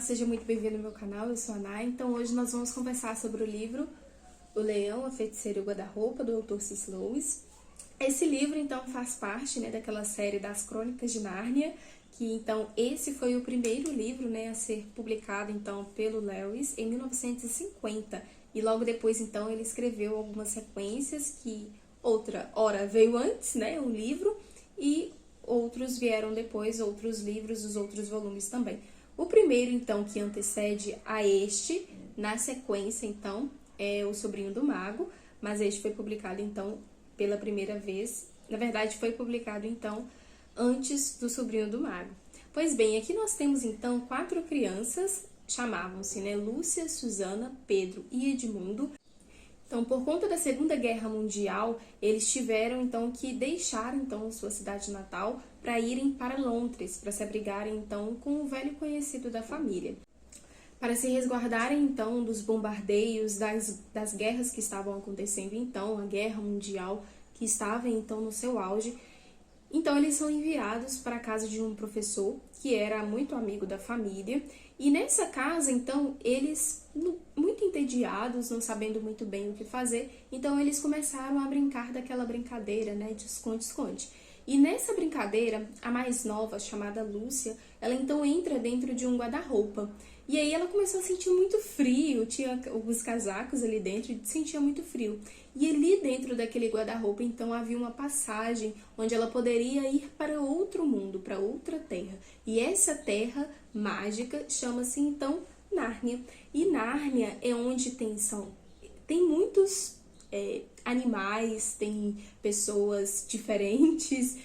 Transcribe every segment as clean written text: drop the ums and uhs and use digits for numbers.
seja muito bem-vindo ao meu canal, eu sou a Nay. Então hoje nós vamos conversar sobre o livro O Leão, a Feiticeira e o Guarda-Roupa, do autor C.S. Lewis. Esse livro, então, faz parte, daquela série das Crônicas de Nárnia, que, então, esse foi o primeiro livro, a ser publicado, então, pelo Lewis em 1950. E logo depois, então, ele escreveu algumas sequências que outra hora veio antes, um livro, e outros vieram depois, outros livros, os outros volumes também. O primeiro, então, que antecede a este, na sequência, então, é O Sobrinho do Mago, mas este foi publicado, então, pela primeira vez. Na verdade, foi publicado, então, antes do Sobrinho do Mago. Pois bem, aqui nós temos, então, 4 crianças, chamavam-se, Lúcia, Susana, Pedro e Edmundo. Então, por conta da Segunda Guerra Mundial, eles tiveram, então, que deixar, então, sua cidade natal para irem para Londres, para se abrigarem, então, com o velho conhecido da família. Para se resguardarem, então, dos bombardeios, das guerras que estavam acontecendo, então, a Guerra Mundial, que estava, então, no seu auge. Então, eles são enviados para a casa de um professor, que era muito amigo da família, e nessa casa, então, eles, muito entediados, não sabendo muito bem o que fazer, então eles começaram a brincar daquela brincadeira, de esconde-esconde. E nessa brincadeira, a mais nova, chamada Lúcia, ela então entra dentro de um guarda-roupa. E aí ela começou a sentir muito frio, tinha alguns casacos ali dentro e sentia muito frio. E ali dentro daquele guarda-roupa, então, havia uma passagem onde ela poderia ir para outro mundo, para outra terra. E essa terra mágica chama-se, então, Nárnia. E Nárnia é onde tem muitos animais, tem pessoas diferentes,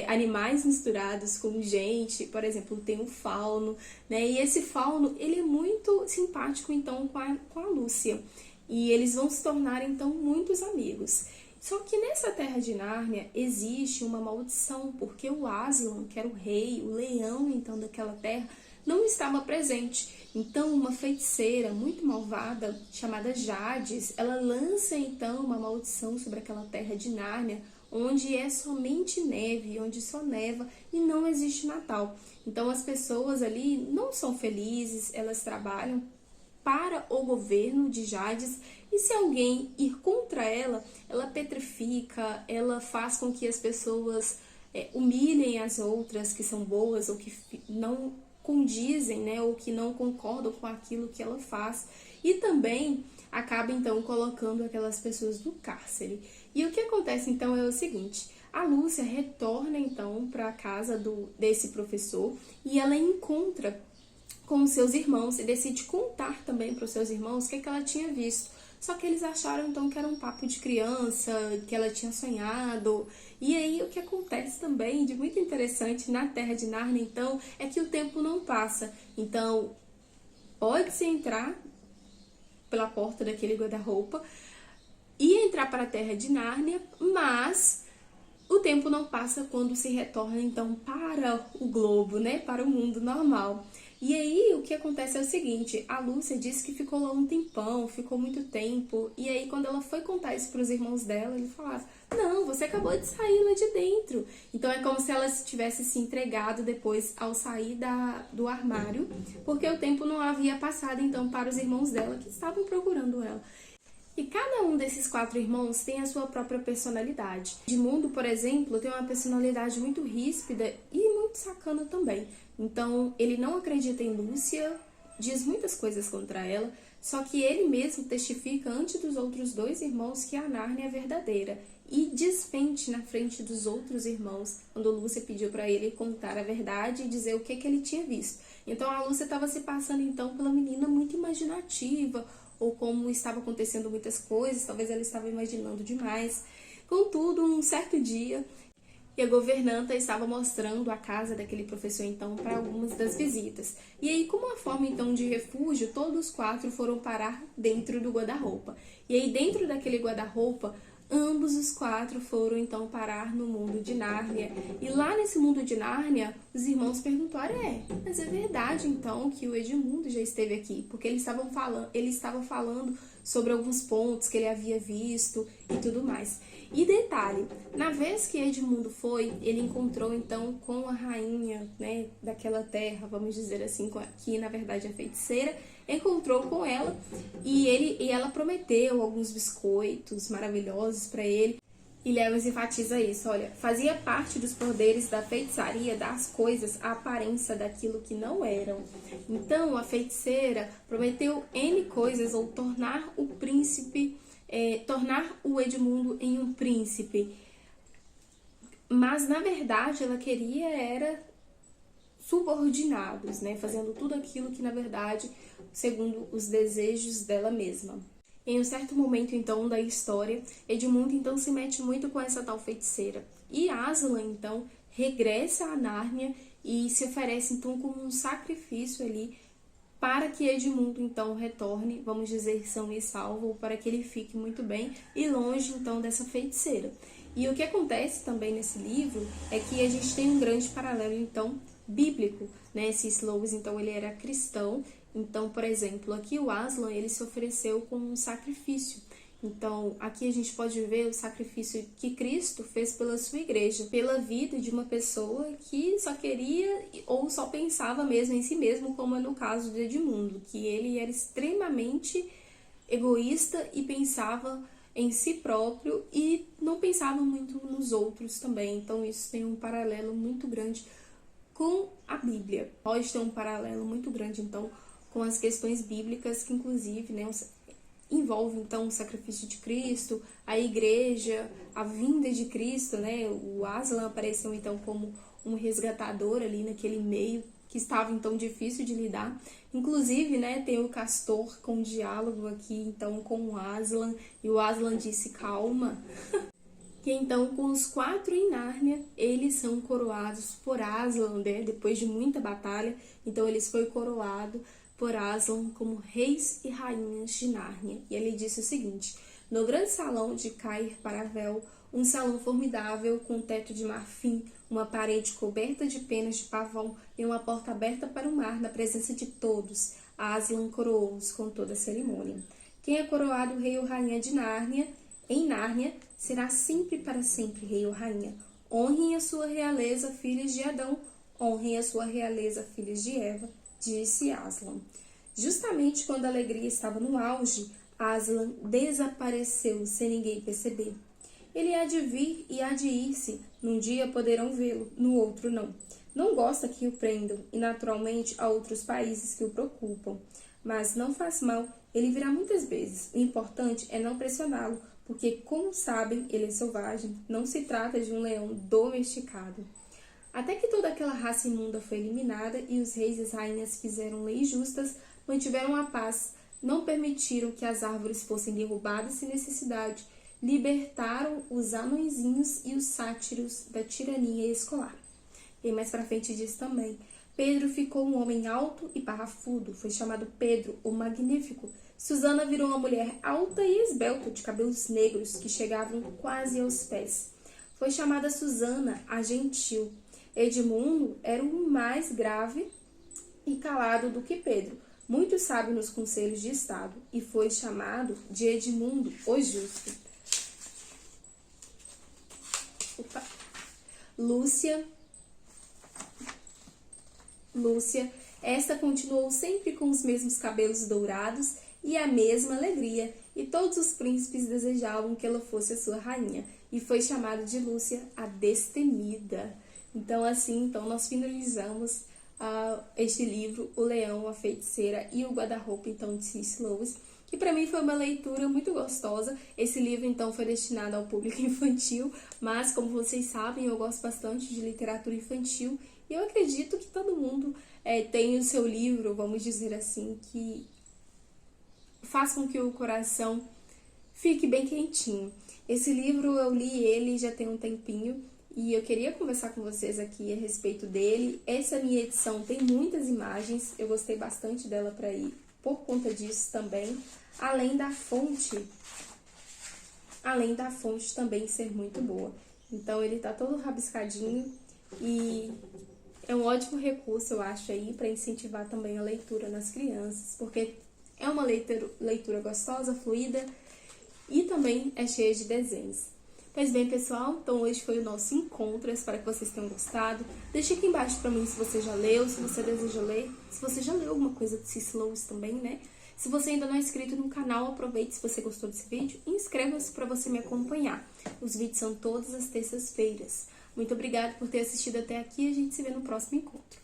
animais misturados com gente. Por exemplo, tem um fauno, e esse fauno, ele é muito simpático, então, com a Lúcia. E eles vão se tornar, então, muitos amigos. Só que nessa terra de Nárnia existe uma maldição, porque o Aslan, que era o rei, o leão, então, daquela terra, não estava presente. Então, uma feiticeira muito malvada, chamada Jades, ela lança, então, uma maldição sobre aquela terra de Nárnia, onde é somente neve, onde só neva e não existe Natal. Então, as pessoas ali não são felizes, elas trabalham para o governo de Jades, e se alguém ir contra ela, ela petrifica, ela faz com que as pessoas humilhem as outras que são boas ou que não condizem, ou que não concordam com aquilo que ela faz, e também acaba, então, colocando aquelas pessoas no cárcere. E o que acontece, então, é o seguinte: a Lúcia retorna, então, para a casa desse professor, e ela encontra com os seus irmãos e decide contar também para os seus irmãos o que ela tinha visto. Só que eles acharam, então, que era um papo de criança, que ela tinha sonhado. E aí, o que acontece também de muito interessante na Terra de Nárnia, então, é que o tempo não passa. Então, pode-se entrar pela porta daquele guarda-roupa e entrar para a Terra de Nárnia, mas o tempo não passa quando se retorna, então, para o globo, para o mundo normal. E aí, o que acontece é o seguinte: a Lúcia disse que ficou lá um tempão, ficou muito tempo, e aí, quando ela foi contar isso para os irmãos dela, ele falava: não, você acabou de sair lá de dentro. Então, é como se ela tivesse se entregado depois ao sair do armário, porque o tempo não havia passado, então, para os irmãos dela que estavam procurando ela. E cada um desses 4 irmãos tem a sua própria personalidade. Edmundo, por exemplo, tem uma personalidade muito ríspida e muito sacana também. Então, ele não acredita em Lúcia, diz muitas coisas contra ela, só que ele mesmo testifica ante dos outros 2 irmãos que a Nárnia é verdadeira e desmente na frente dos outros irmãos quando Lúcia pediu para ele contar a verdade e dizer o que ele tinha visto. Então, a Lúcia estava se passando, então, pela menina muito imaginativa, ou como estava acontecendo muitas coisas, talvez ela estava imaginando demais. Contudo, um certo dia, e a governanta estava mostrando a casa daquele professor, então, para algumas das visitas. E aí, como uma forma, então, de refúgio, todos os 4 foram parar dentro do guarda-roupa. E aí, dentro daquele guarda-roupa, ambos os 4 foram, então, parar no mundo de Nárnia. E lá nesse mundo de Nárnia, os irmãos perguntaram: mas é verdade, então, que o Edmundo já esteve aqui? Porque ele estava falando sobre alguns pontos que ele havia visto e tudo mais. E detalhe, na vez que Edmundo foi, ele encontrou então com a rainha, né, daquela terra, vamos dizer assim, que na verdade é a feiticeira, encontrou com ela e ela prometeu alguns biscoitos maravilhosos para ele. E Lewis enfatiza isso, olha, fazia parte dos poderes da feitiçaria dar às coisas a aparência daquilo que não eram. Então, a feiticeira prometeu N coisas, ou tornar o príncipe, tornar o Edmundo em um príncipe. Mas, na verdade, ela queria era subordinados, né? Fazendo tudo aquilo que, na verdade, segundo os desejos dela mesma. Em um certo momento, então, da história, Edmundo, então, se mete muito com essa tal feiticeira. E Aslan, então, regressa a Nárnia e se oferece, então, como um sacrifício ali para que Edmundo, então, retorne, vamos dizer, são e salvo, ou para que ele fique muito bem e longe, então, dessa feiticeira. E o que acontece também nesse livro é que a gente tem um grande paralelo, então, bíblico, né? C.S. Lewis, então, ele era cristão. Então, por exemplo, aqui o Aslan, ele se ofereceu como um sacrifício. Então, aqui a gente pode ver o sacrifício que Cristo fez pela sua igreja, pela vida de uma pessoa que só queria ou só pensava mesmo em si mesmo, como é no caso de Edmundo, que ele era extremamente egoísta e pensava em si próprio e não pensava muito nos outros também. Então, isso tem um paralelo muito grande com a Bíblia. Pode ter um paralelo muito grande, então, com as questões bíblicas, que inclusive, né, envolve então o sacrifício de Cristo, a igreja, a vinda de Cristo, né? O Aslan apareceu então como um resgatador ali naquele meio que estava então difícil de lidar. Inclusive, né, tem o Castor com um diálogo aqui então com o Aslan, e o Aslan disse: calma. E então, com os 4 em Nárnia, eles são coroados por Aslan, né? Depois de muita batalha. Então, eles foram coroados por Aslan como reis e rainhas de Nárnia. E ele disse o seguinte: no grande salão de Cair Paravel, um salão formidável com um teto de marfim, uma parede coberta de penas de pavão e uma porta aberta para o mar, na presença de todos, Aslan coroou-os com toda a cerimônia. Quem é coroado rei ou rainha de Nárnia, em Nárnia, será sempre para sempre rei ou rainha. Honrem a sua realeza, filhos de Adão, honrem a sua realeza, filhos de Eva, disse Aslan. Justamente quando a alegria estava no auge, Aslan desapareceu sem ninguém perceber. Ele há de vir e há de ir-se, num dia poderão vê-lo, no outro não. Não gosta que o prendam, e naturalmente há outros países que o preocupam. Mas não faz mal, ele virá muitas vezes. O importante é não pressioná-lo, porque, como sabem, ele é selvagem, não se trata de um leão domesticado. Até que toda aquela raça imunda foi eliminada e os reis e as rainhas fizeram leis justas, mantiveram a paz, não permitiram que as árvores fossem derrubadas sem necessidade, libertaram os anõezinhos e os sátiros da tirania escolar. E mais pra frente diz também: Pedro ficou um homem alto e parrafudo, foi chamado Pedro, o Magnífico. Susana virou uma mulher alta e esbelta, de cabelos negros que chegavam quase aos pés. Foi chamada Susana, a gentil. Edmundo era um mais grave e calado do que Pedro, muito sábio nos conselhos de estado, e foi chamado de Edmundo, o justo. Lúcia, esta continuou sempre com os mesmos cabelos dourados e a mesma alegria, e todos os príncipes desejavam que ela fosse a sua rainha, e foi chamada de Lúcia a Destemida. Então, assim, nós finalizamos este livro, O Leão, a Feiticeira e o Guarda-Roupa, então, de C.S. Lewis, que para mim foi uma leitura muito gostosa. Esse livro, então, foi destinado ao público infantil, mas, como vocês sabem, eu gosto bastante de literatura infantil, e eu acredito que todo mundo tem o seu livro, vamos dizer assim, que faz com que o coração fique bem quentinho. Esse livro eu li ele já tem um tempinho e eu queria conversar com vocês aqui a respeito dele. Essa minha edição tem muitas imagens, eu gostei bastante dela para ir por conta disso também, além da fonte também ser muito boa. Então ele tá todo rabiscadinho e é um ótimo recurso, eu acho, aí para incentivar também a leitura nas crianças, porque É uma leitura gostosa, fluida e também é cheia de desenhos. Pois bem, pessoal, então hoje foi o nosso encontro, eu espero que vocês tenham gostado. Deixe aqui embaixo pra mim se você já leu, se você deseja ler, se você já leu alguma coisa de C.S. Lewis também, né? Se você ainda não é inscrito no canal, aproveite se você gostou desse vídeo e inscreva-se para você me acompanhar. Os vídeos são todas as terças-feiras. Muito obrigada por ter assistido até aqui e a gente se vê no próximo encontro.